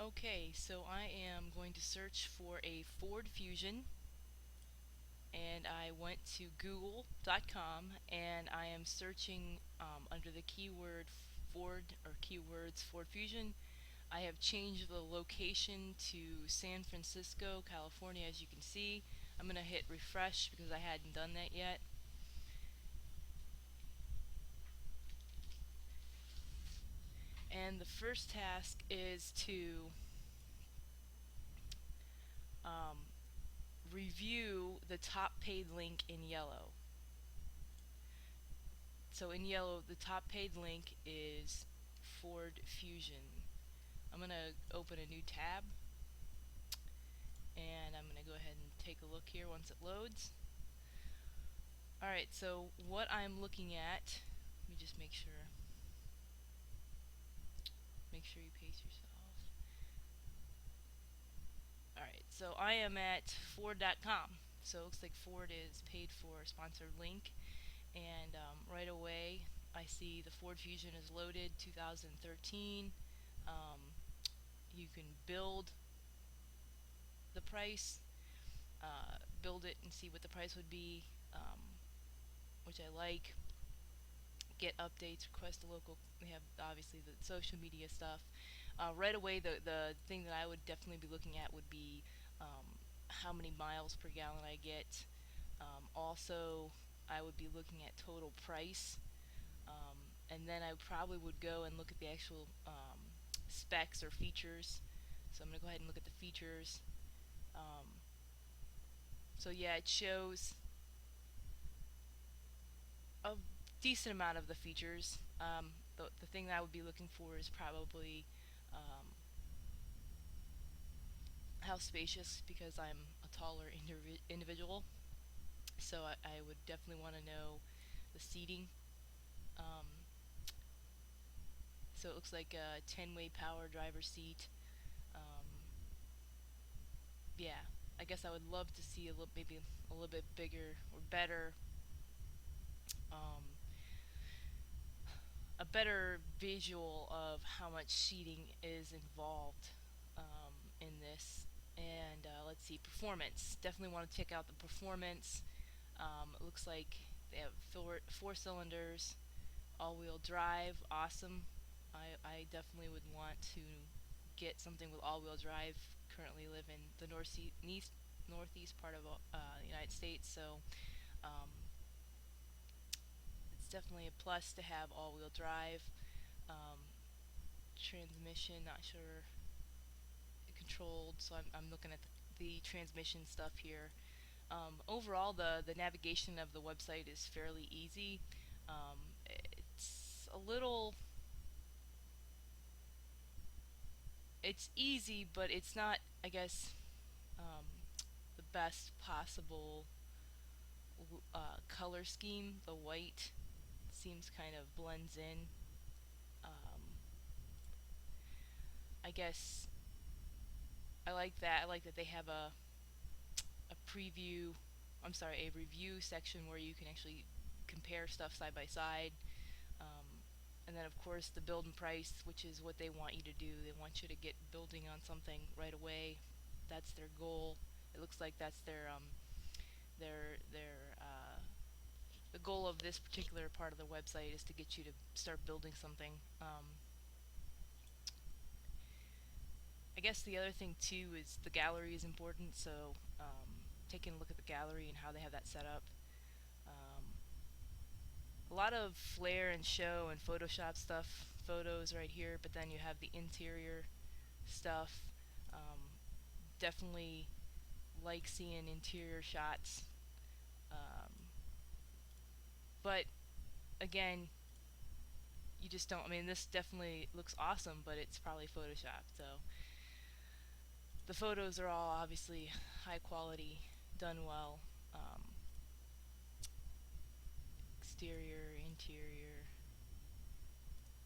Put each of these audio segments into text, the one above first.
Okay, so I am going to search for a Ford Fusion, and I went to google.com and I am searching under the keyword Ford or keywords Ford Fusion. I have changed the location to San Francisco, California, as you can see. I'm going to hit refresh because I hadn't done that yet. And the first task is to um, review the top paid link in yellow. So in yellow, the top paid link is Ford Fusion. I'm going to open a new tab, and I'm going to go ahead and take a look here once it loads. Alright, so what I'm looking at, let me just make sure you pace yourself. Alright, so I am at Ford.com. So it looks like Ford is paid for a sponsored link, and right away I see the Ford Fusion is loaded 2013. You can build the price, build it and see what the price would be, which I like. Get updates, request a local. We have obviously the social media stuff. Right away, the thing that I would definitely be looking at would be how many miles per gallon I get. Also, I would be looking at total price, and then I probably would go and look at the actual specs or features. So I'm going to go ahead and look at the features. So yeah, it shows a decent amount of the features. The thing that I would be looking for is probably how spacious, because I'm a taller individual. So I would definitely want to know the seating. Um, so it looks like a 10-way power driver seat. Um, yeah, I guess I would love to see maybe a little bit bigger or better, um, a better visual of how much seating is involved in this. And let's see, performance. Definitely want to check out the performance. It looks like they have four cylinders, all-wheel drive. Awesome. I definitely would want to get something with all-wheel drive. Currently live in the northeast part of the United States, so um, it's definitely a plus to have all-wheel drive. Um, Transmission, not sure, controlled, so I'm looking at the transmission stuff here. Overall, the navigation of the website is fairly easy. It's a little, it's easy, but it's not, I guess, um, the best possible color scheme. The white seems kind of blends in. Um, I guess I like that. I like that they have a preview. I'm sorry, a review section where you can actually compare stuff side by side. Um, and then of course the build and price, which is what they want you to do. They want you to get building on something right away. That's their goal. It looks like that's their the goal of this particular part of the website is to get you to start building something. I guess the other thing too is the gallery is important. So taking a look at the gallery and how they have that set up. Um, a lot of flair and show and Photoshop stuff, photos right here, but then you have the interior stuff. Definitely like seeing interior shots. Um, but again, you just don't. I mean, this definitely looks awesome, but it's probably photoshopped. So the photos are all obviously high quality, done well. Exterior,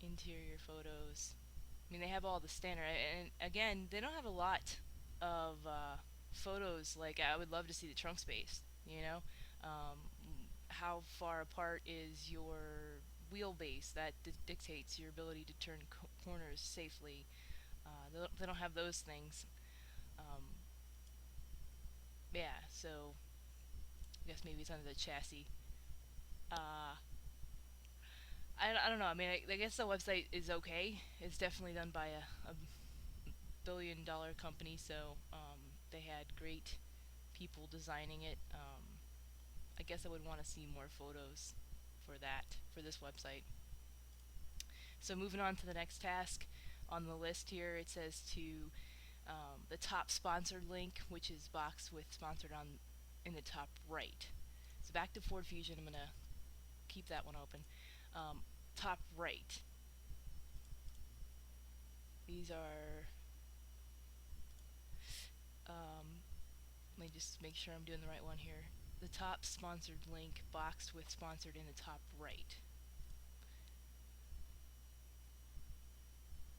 interior photos. I mean, they have all the standard. And again, they don't have a lot of photos. Like, I would love to see the trunk space. You know, um, how far apart is your wheelbase? That dictates your ability to turn corners safely. They don't have those things. Um, yeah, so I guess maybe it's under the chassis. Uh, I don't know. I mean, I guess the website is okay. It's definitely done by a billion-dollar company, so they had great people designing it. I guess I would want to see more photos for this website. So moving on to the next task on the list here, it says to the top sponsored link, which is boxed with sponsored on in the top right. So back to Ford Fusion, I'm gonna keep that one open. Um, Top right. These are. Um, Let me just make sure I'm doing the right one here. The top sponsored link boxed with sponsored in the top right.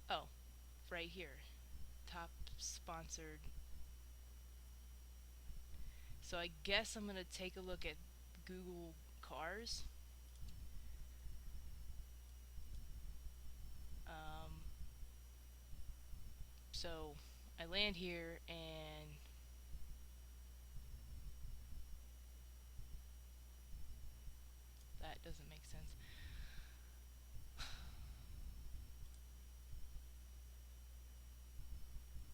Oh, right here. Top sponsored. So I guess I'm gonna take a look at Google cars. Um, so I land here and that doesn't make sense.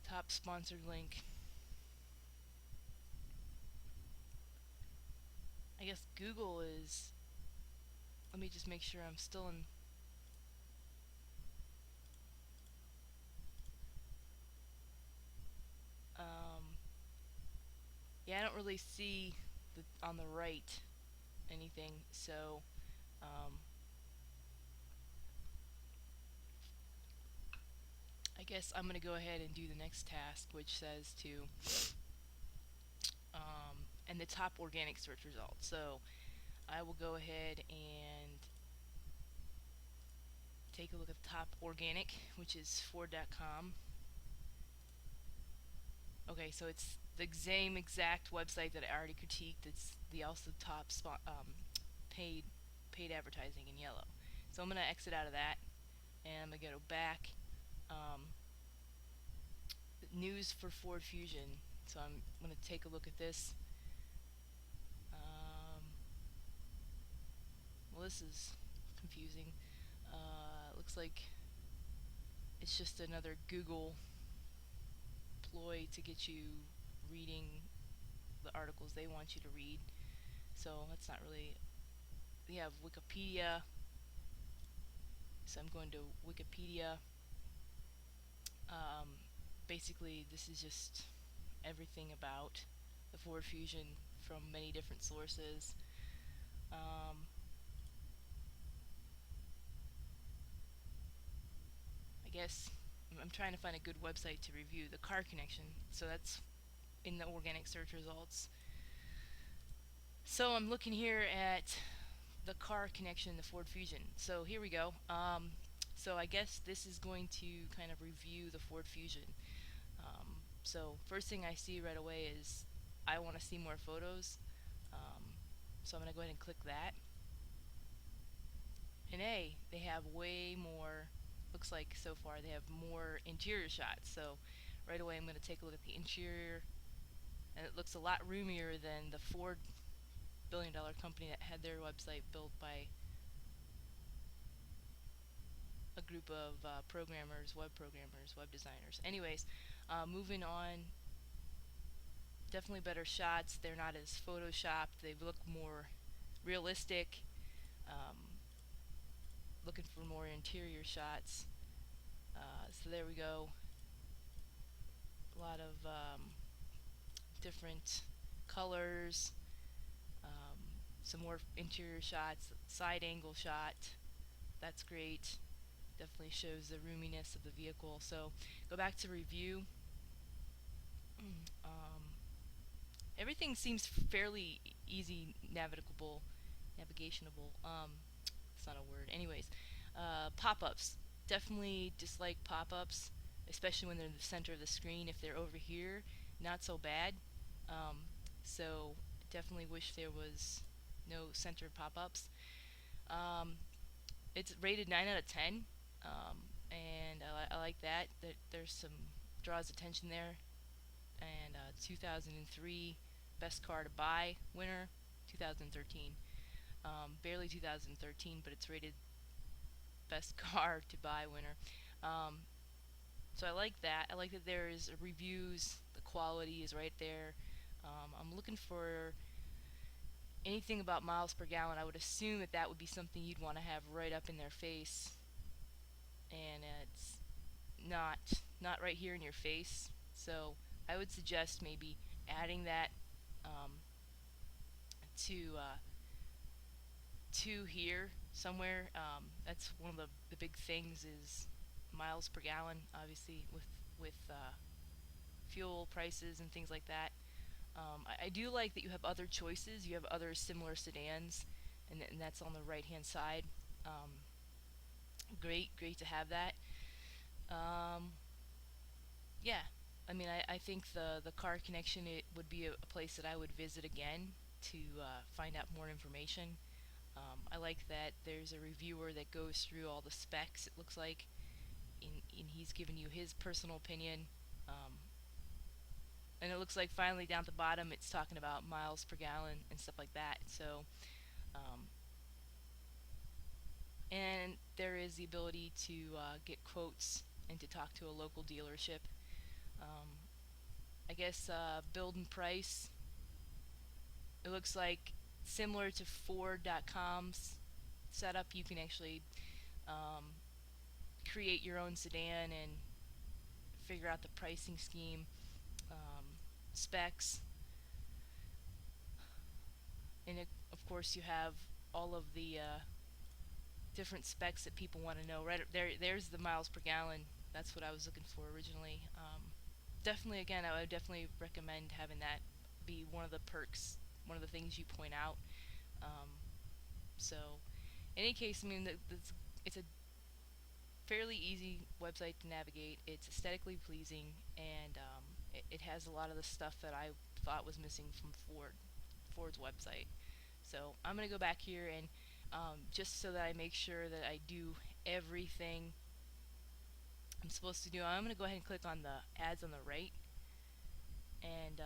Top sponsored link. I guess Google is. Let me just make sure I'm still in. Um, yeah, I don't really see on the right anything, so um, I guess I'm going to go ahead and do the next task, which says to and the top organic search results. So I will go ahead and take a look at the top organic, which is Ford.com. Okay, so it's the same exact website that I already critiqued. It's the also top spot paid paid advertising in yellow. So I'm gonna exit out of that, and I'm gonna go back. Um, News for Ford Fusion. So I'm gonna take a look at this. Um, well, this is confusing. Looks like it's just another Google ploy to get you reading the articles they want you to read. So that's not really. We have Wikipedia. So I'm going to Wikipedia. Um, Basically, this is just everything about the Ford Fusion from many different sources. Um, I guess I'm trying to find a good website to review the car connection. So that's in the organic search results. So I'm looking here at the car connection, the Ford Fusion. So here we go. So I guess this is going to kind of review the Ford Fusion. So first thing I see right away is I want to see more photos. Um, so I'm going to go ahead and click that. And they have way more. Looks like so far they have more interior shots. So right away I'm going to take a look at the interior, and it looks a lot roomier than the Ford billion-dollar company that had their website built by a group of programmers, web designers. Anyways, moving on. Definitely better shots. They're not as photoshopped. They look more realistic. Um, Looking for more interior shots. So there we go. A lot of different colors. Um, some more interior shots. Side angle shot. That's great. Definitely shows the roominess of the vehicle. So go back to review. um, Everything seems fairly easy navigationable. It's not a word. Anyways, pop-ups. Definitely dislike pop-ups, especially when they're in the center of the screen. If they're over here, not so bad. Um, so definitely wish there was no center pop-ups. Um, it's rated 9 out of 10. and I like that. That there's some draws attention there. And 2003 best car to buy winner, 2013. Barely 2013, but it's rated best car to buy winner. Um, so I like that. I like that there's reviews. The quality is right there. I'm looking for anything about miles per gallon. I would assume that that would be something you'd want to have right up in their face, and it's not not right here in your face. So I would suggest maybe adding that um, to here somewhere. That's one of the big things is miles per gallon. Obviously, with fuel prices and things like that. I do like that you have other choices. You have other similar sedans, and that's on the right hand side. Um, great to have that. Um, yeah, I mean, I think the car connection it would be a place that I would visit again to find out more information. I like that there's a reviewer that goes through all the specs. It looks like, and he's given you his personal opinion. Um, and it looks like finally down at the bottom it's talking about miles per gallon and stuff like that. So, um, and there is the ability to get quotes and to talk to a local dealership. Um, I guess build and price. It looks like similar to Ford.com's setup. You can actually um, create your own sedan and figure out the pricing scheme, specs, and of course you have all of the different specs that people want to know. Right there, there's the miles per gallon. That's what I was looking for originally. Definitely, again, I would definitely recommend having that be one of the perks, one of the things you point out. Um, so, in any case, I mean, it's a fairly easy website to navigate. It's aesthetically pleasing, and it has a lot of the stuff that I thought was missing from Ford's website. So I'm gonna go back here and just so that I make sure that I do everything I'm supposed to do, I'm gonna go ahead and click on the ads on the right and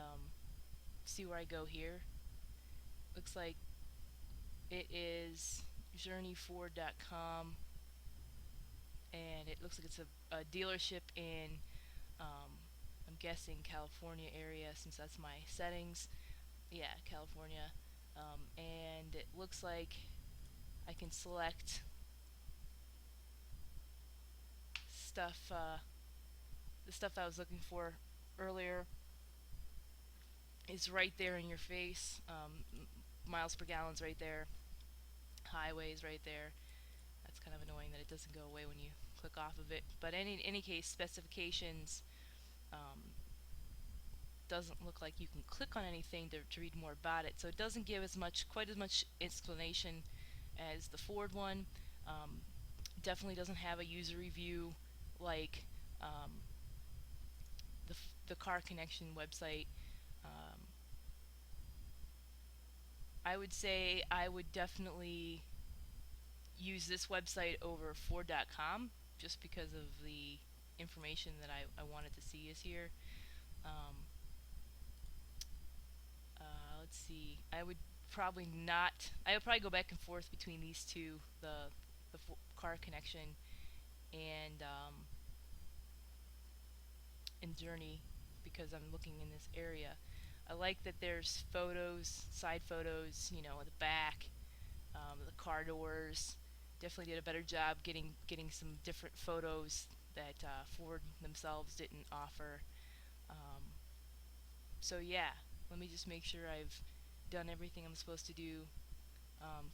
see where I go here. Looks like it is journeyford.com, and it looks like it's a dealership in I'm guessing California area since that's my settings. Yeah, California. And it looks like I can select stuff, the stuff I was looking for earlier is right there in your face. Miles per gallon's right there. Highways right there. That's kind of annoying that it doesn't go away when you click off of it. But in any case, specifications um, doesn't look like you can click on anything to read more about it. So it doesn't give quite as much explanation as the Ford one. Um, Definitely doesn't have a user review like um, the Car Connection website. Um, I would say I would definitely use this website over Ford.com just because of the information that I wanted to see is here. Um, let's see. I would probably go back and forth between these two, the Car Connection and Journey, because I'm looking in this area. I like that there's photos, side photos, of the back, the car doors. Definitely did a better job getting some different photos that Ford themselves didn't offer. Um, so yeah, let me just make sure I've done everything I'm supposed to do. Um,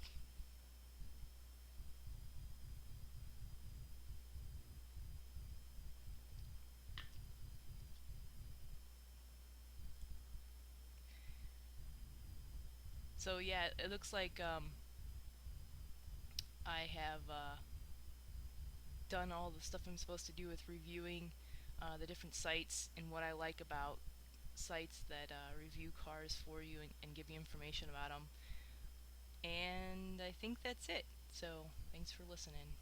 so yeah, it looks like I have done all the stuff I'm supposed to do with reviewing the different sites and what I like about sites that review cars for you and give you information about them. And I think that's it. So thanks for listening.